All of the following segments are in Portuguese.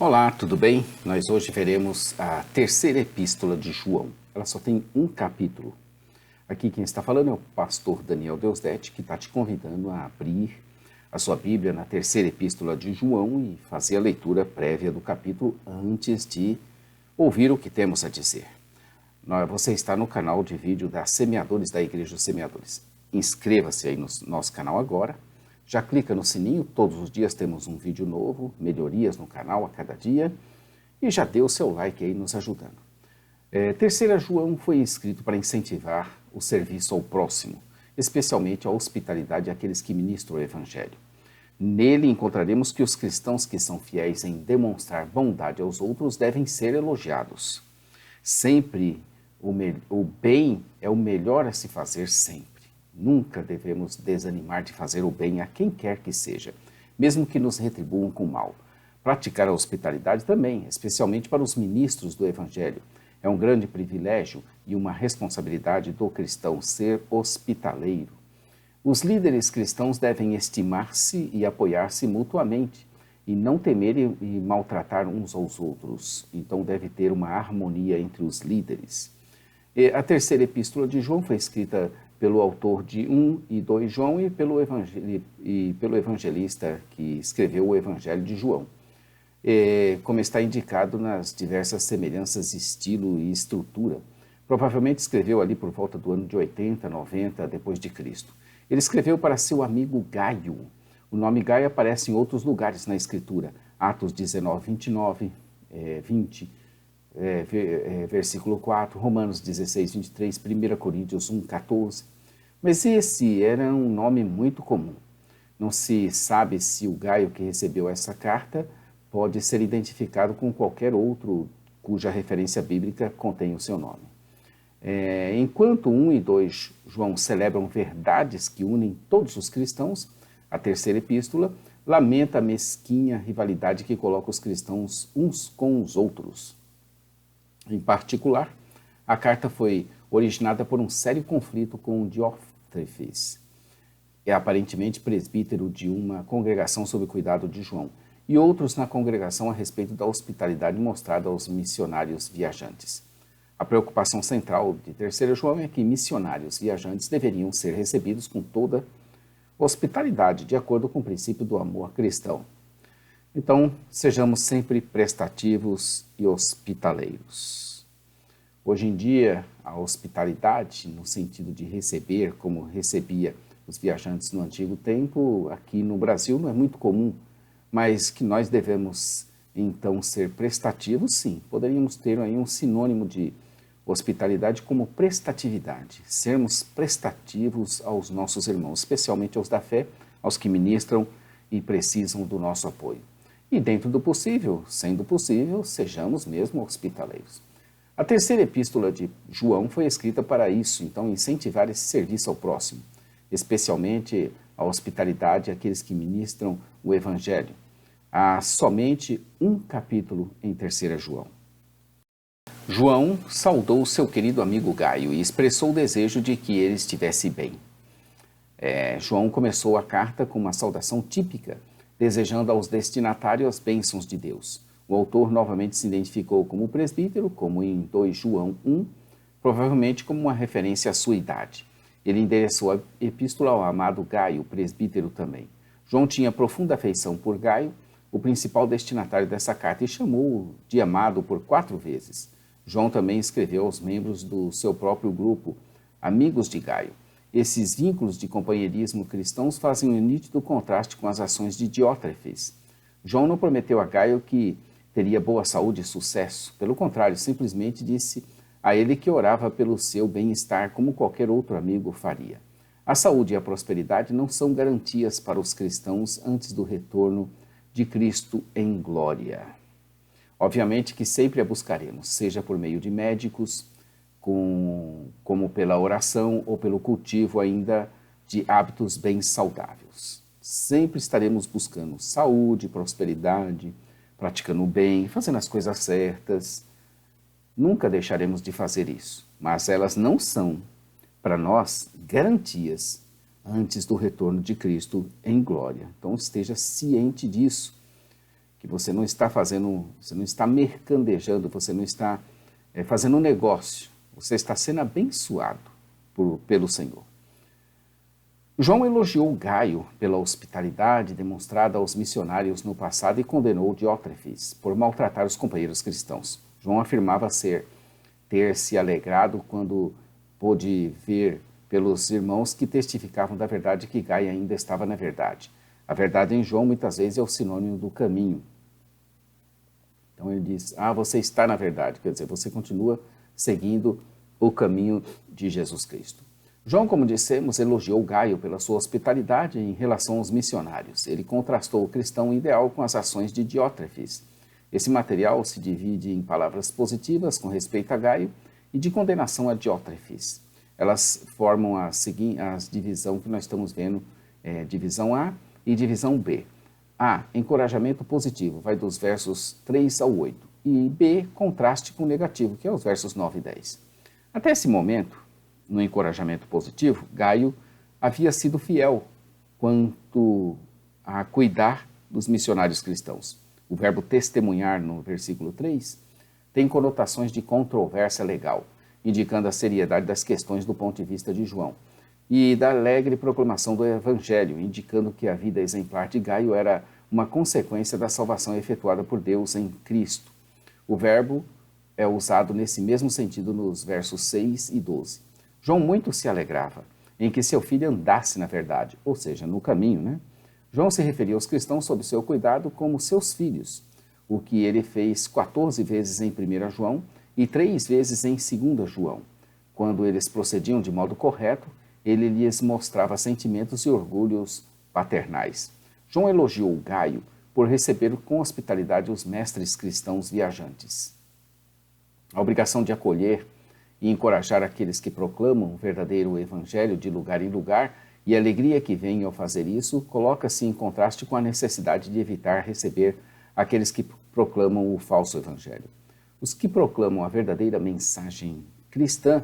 Olá, tudo bem? Nós hoje veremos a terceira epístola de João. Ela só tem um capítulo. Aqui quem está falando é o pastor Daniel Deusdete, que está te convidando a abrir a sua Bíblia na terceira epístola de João e fazer a leitura prévia do capítulo antes de ouvir o que temos a dizer. Você está no canal de vídeo da Semeadores da Igreja dos Semeadores. Inscreva-se aí no nosso canal agora. Já clica no sininho, todos os dias temos um vídeo novo, melhorias no canal a cada dia. E já dê o seu like aí nos ajudando. Terceira João foi escrito para incentivar o serviço ao próximo, especialmente a hospitalidade àqueles que ministram o Evangelho. Nele encontraremos que os cristãos que são fiéis em demonstrar bondade aos outros devem ser elogiados. Sempre o bem é o melhor a se fazer sempre. Nunca devemos desanimar de fazer o bem a quem quer que seja, mesmo que nos retribuam com mal. Praticar a hospitalidade também, especialmente para os ministros do Evangelho. É um grande privilégio e uma responsabilidade do cristão ser hospitaleiro. Os líderes cristãos devem estimar-se e apoiar-se mutuamente, e não temer e maltratar uns aos outros. Então deve ter uma harmonia entre os líderes. A terceira epístola de João foi escrita pelo autor de 1 e 2 João e pelo evangelista que escreveu o Evangelho de João. Como está indicado nas diversas semelhanças de estilo e estrutura, provavelmente escreveu ali por volta do ano de 80, 90 depois de Cristo. Ele escreveu para seu amigo Gaio. O nome Gaio aparece em outros lugares na Escritura, Atos 19, 29, 20, versículo 4, Romanos 16, 23, 1 Coríntios 1, 14. Mas esse era um nome muito comum. Não se sabe se o Gaio que recebeu essa carta pode ser identificado com qualquer outro cuja referência bíblica contém o seu nome. Enquanto 1 e 2 João celebram verdades que unem todos os cristãos, a terceira epístola lamenta a mesquinha rivalidade que coloca os cristãos uns com os outros. Em particular, a carta foi originada por um sério conflito com Diótrefes, aparentemente presbítero de uma congregação sob o cuidado de João, e outros na congregação a respeito da hospitalidade mostrada aos missionários viajantes. A preocupação central de 3 João é que missionários viajantes deveriam ser recebidos com toda hospitalidade, de acordo com o princípio do amor cristão. Então, sejamos sempre prestativos e hospitaleiros. Hoje em dia, a hospitalidade, no sentido de receber, como recebia os viajantes no antigo tempo, aqui no Brasil não é muito comum, mas que nós devemos, então, ser prestativos, sim. Poderíamos ter aí um sinônimo de hospitalidade como prestatividade. Sermos prestativos aos nossos irmãos, especialmente aos da fé, aos que ministram e precisam do nosso apoio. E dentro do possível, sendo possível, sejamos mesmo hospitaleiros. A terceira epístola de João foi escrita para isso, então incentivar esse serviço ao próximo, especialmente a hospitalidade àqueles que ministram o Evangelho. Há somente um capítulo em 3 João. João saudou seu querido amigo Gaio e expressou o desejo de que ele estivesse bem. João começou a carta com uma saudação típica, desejando aos destinatários as bênçãos de Deus. O autor novamente se identificou como presbítero, como em 2 João 1, provavelmente como uma referência à sua idade. Ele endereçou a epístola ao amado Gaio, presbítero também. João tinha profunda afeição por Gaio, o principal destinatário dessa carta, e chamou-o de amado por 4 vezes. João também escreveu aos membros do seu próprio grupo, amigos de Gaio. Esses vínculos de companheirismo cristãos fazem um nítido contraste com as ações de Diótrefes. João não prometeu a Gaio que teria boa saúde e sucesso. Pelo contrário, simplesmente disse a ele que orava pelo seu bem-estar como qualquer outro amigo faria. A saúde e a prosperidade não são garantias para os cristãos antes do retorno de Cristo em glória. Obviamente que sempre a buscaremos, seja por meio de médicos, como pela oração ou pelo cultivo ainda de hábitos bem saudáveis. Sempre estaremos buscando saúde, prosperidade, praticando o bem, fazendo as coisas certas. Nunca deixaremos de fazer isso, mas elas não são, para nós, garantias antes do retorno de Cristo em glória. Então esteja ciente disso. que você não está mercandejando, você não está fazendo um negócio, você está sendo abençoado pelo Senhor. João elogiou Gaio pela hospitalidade demonstrada aos missionários no passado e condenou Diótrefes por maltratar os companheiros cristãos. João afirmava ter se alegrado quando pôde ver pelos irmãos que testificavam da verdade que Gaio ainda estava na verdade. A verdade em João muitas vezes é o sinônimo do caminho. Então ele diz, você está na verdade, quer dizer, você continua seguindo o caminho de Jesus Cristo. João, como dissemos, elogiou Gaio pela sua hospitalidade em relação aos missionários. Ele contrastou o cristão ideal com as ações de Diótrefes. Esse material se divide em palavras positivas com respeito a Gaio e de condenação a Diótrefes. Elas formam a divisão que nós estamos vendo, divisão A e divisão B. A, encorajamento positivo, vai dos versos 3 ao 8. E B, contraste com o negativo, que é os versos 9 e 10. Até esse momento, no encorajamento positivo, Gaio havia sido fiel quanto a cuidar dos missionários cristãos. O verbo testemunhar, no versículo 3, tem conotações de controvérsia legal, indicando a seriedade das questões do ponto de vista de João, e da alegre proclamação do Evangelho, indicando que a vida exemplar de Gaio era uma consequência da salvação efetuada por Deus em Cristo. O verbo é usado nesse mesmo sentido nos versos 6 e 12. João muito se alegrava em que seu filho andasse na verdade, ou seja, no caminho, João se referia aos cristãos sob seu cuidado como seus filhos, o que ele fez 14 vezes em 1 João e 3 vezes em 2 João. Quando eles procediam de modo correto, ele lhes mostrava sentimentos e orgulhos paternais. João elogiou Gaio por receber com hospitalidade os mestres cristãos viajantes. A obrigação de acolher e encorajar aqueles que proclamam o verdadeiro evangelho de lugar em lugar e a alegria que vem ao fazer isso coloca-se em contraste com a necessidade de evitar receber aqueles que proclamam o falso evangelho. Os que proclamam a verdadeira mensagem cristã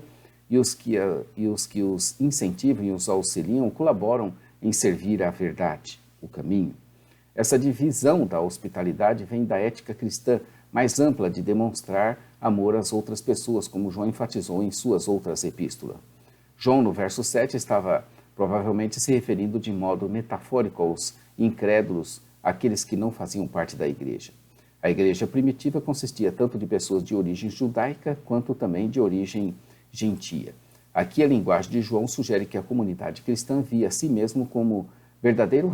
e os que os incentivam e os auxiliam colaboram em servir à verdade, o caminho. Essa divisão da hospitalidade vem da ética cristã mais ampla de demonstrar amor às outras pessoas, como João enfatizou em suas outras epístolas. João, no verso 7, estava provavelmente se referindo de modo metafórico aos incrédulos, aqueles que não faziam parte da igreja. A igreja primitiva consistia tanto de pessoas de origem judaica quanto também de origem gentia. Aqui a linguagem de João sugere que a comunidade cristã via a si mesmo como verdadeiro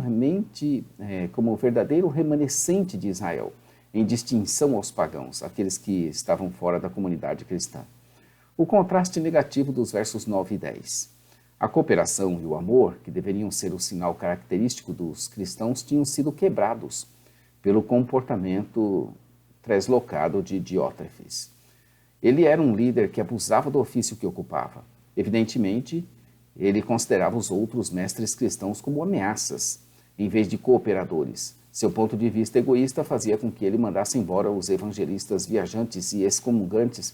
remanescente de Israel, em distinção aos pagãos, aqueles que estavam fora da comunidade cristã. O contraste negativo dos versos 9 e 10. A cooperação e o amor, que deveriam ser o sinal característico dos cristãos, tinham sido quebrados pelo comportamento translocado de Diótrefes. Ele era um líder que abusava do ofício que ocupava. Evidentemente, ele considerava os outros mestres cristãos como ameaças, em vez de cooperadores. Seu ponto de vista egoísta fazia com que ele mandasse embora os evangelistas viajantes e excomungasse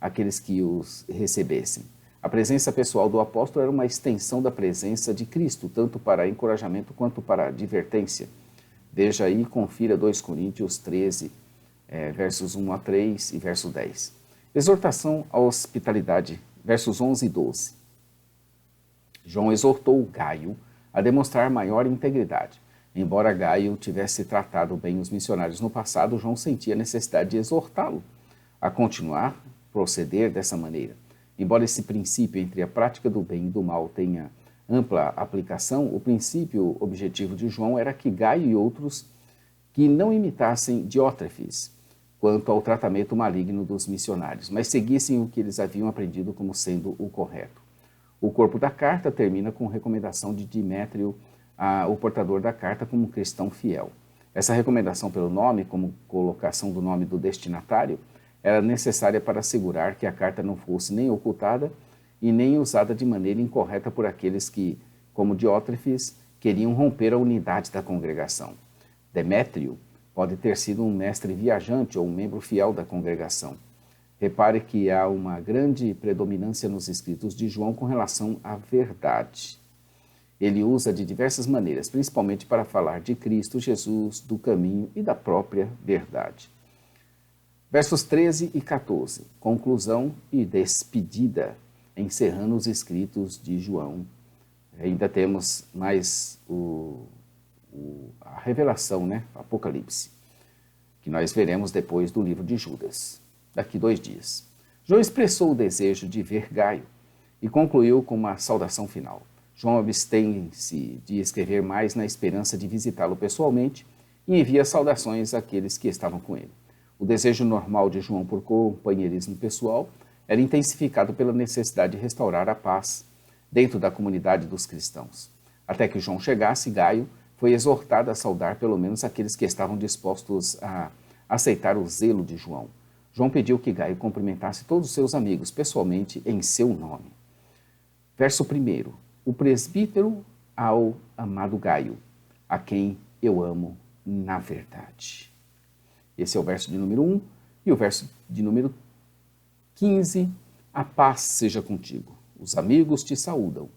aqueles que os recebessem. A presença pessoal do apóstolo era uma extensão da presença de Cristo, tanto para encorajamento quanto para advertência. Veja aí e confira 2 Coríntios 13, versos 1 a 3 e verso 10. Exortação à hospitalidade, versos 11 e 12. João exortou Gaio a demonstrar maior integridade. Embora Gaio tivesse tratado bem os missionários no passado, João sentia a necessidade de exortá-lo a continuar, proceder dessa maneira. Embora esse princípio entre a prática do bem e do mal tenha ampla aplicação, o princípio objetivo de João era que Gaio e outros que não imitassem Diótrefes quanto ao tratamento maligno dos missionários, mas seguissem o que eles haviam aprendido como sendo o correto. O corpo da carta termina com recomendação de Demétrio, o portador da carta, como um cristão fiel. Essa recomendação pelo nome, como colocação do nome do destinatário, era necessária para assegurar que a carta não fosse nem ocultada e nem usada de maneira incorreta por aqueles que, como Diótrefes, queriam romper a unidade da congregação. Demétrio pode ter sido um mestre viajante ou um membro fiel da congregação. Repare que há uma grande predominância nos escritos de João com relação à verdade. Ele usa de diversas maneiras, principalmente para falar de Cristo Jesus, do caminho e da própria verdade. Versos 13 e 14, conclusão e despedida, encerrando os escritos de João. Ainda temos mais a revelação, né? Apocalipse, que nós veremos depois do livro de Judas, daqui 2 dias. João expressou o desejo de ver Gaio e concluiu com uma saudação final. João abstém-se de escrever mais na esperança de visitá-lo pessoalmente e envia saudações àqueles que estavam com ele. O desejo normal de João por companheirismo pessoal era intensificado pela necessidade de restaurar a paz dentro da comunidade dos cristãos. Até que João chegasse, Gaio foi exortado a saudar pelo menos aqueles que estavam dispostos a aceitar o zelo de João. João pediu que Gaio cumprimentasse todos os seus amigos pessoalmente em seu nome. Verso 1. O presbítero ao amado Gaio, a quem eu amo na verdade. Esse é o verso de número 1 e o verso de número 15. A paz seja contigo. Os amigos te saúdam.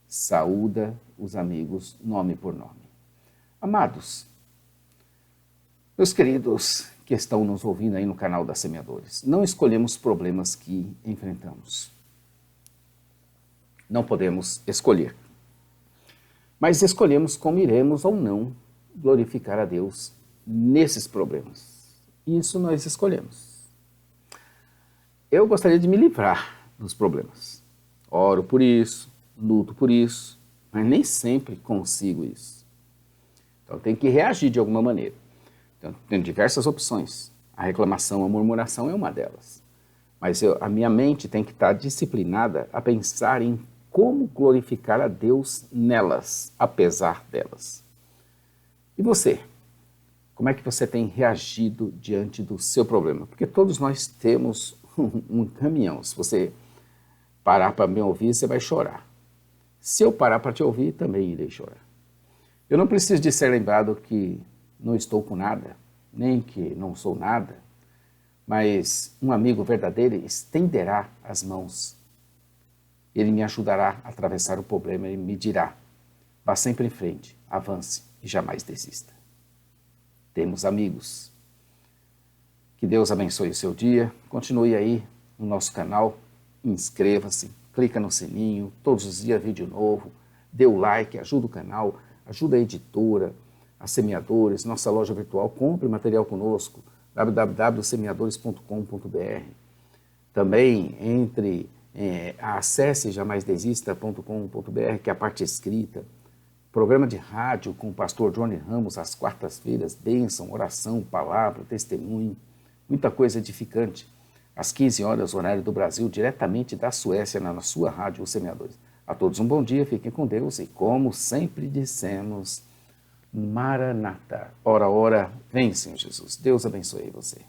Saúda os amigos nome por nome. Amados, meus queridos que estão nos ouvindo aí no canal da Semeadores, não escolhemos problemas que enfrentamos. Não podemos escolher. Mas escolhemos como iremos ou não glorificar a Deus nesses problemas. Isso nós escolhemos. Eu gostaria de me livrar dos problemas. Oro por isso, luto por isso, mas nem sempre consigo isso. Então tem que reagir de alguma maneira. Então, tem diversas opções. A reclamação, a murmuração é uma delas. Mas a minha mente tem que estar disciplinada a pensar em como glorificar a Deus nelas, apesar delas. E você? Como é que você tem reagido diante do seu problema? Porque todos nós temos um caminhão. Se você parar para me ouvir, você vai chorar. Se eu parar para te ouvir, também irei chorar. Eu não preciso de ser lembrado que não estou com nada, nem que não sou nada, mas um amigo verdadeiro estenderá as mãos. Ele me ajudará a atravessar o problema e me dirá: vá sempre em frente, avance e jamais desista. Temos amigos. Que Deus abençoe o seu dia. Continue aí no nosso canal, inscreva-se, clica no sininho, todos os dias vídeo novo, dê o like, ajuda o canal, ajuda a editora, a Semeadores, nossa loja virtual, compre material conosco, www.semeadores.com.br. Também acesse jamaisdesista.com.br, que é a parte escrita. Programa de rádio com o pastor Johnny Ramos às quartas-feiras, bênção, oração, palavra, testemunho, muita coisa edificante. Às 15 horas, horário do Brasil, diretamente da Suécia, na sua rádio, Os Semeadores. A todos um bom dia, fiquem com Deus e, como sempre dissemos, Maranata. Ora, ora, vem, Senhor Jesus. Deus abençoe você.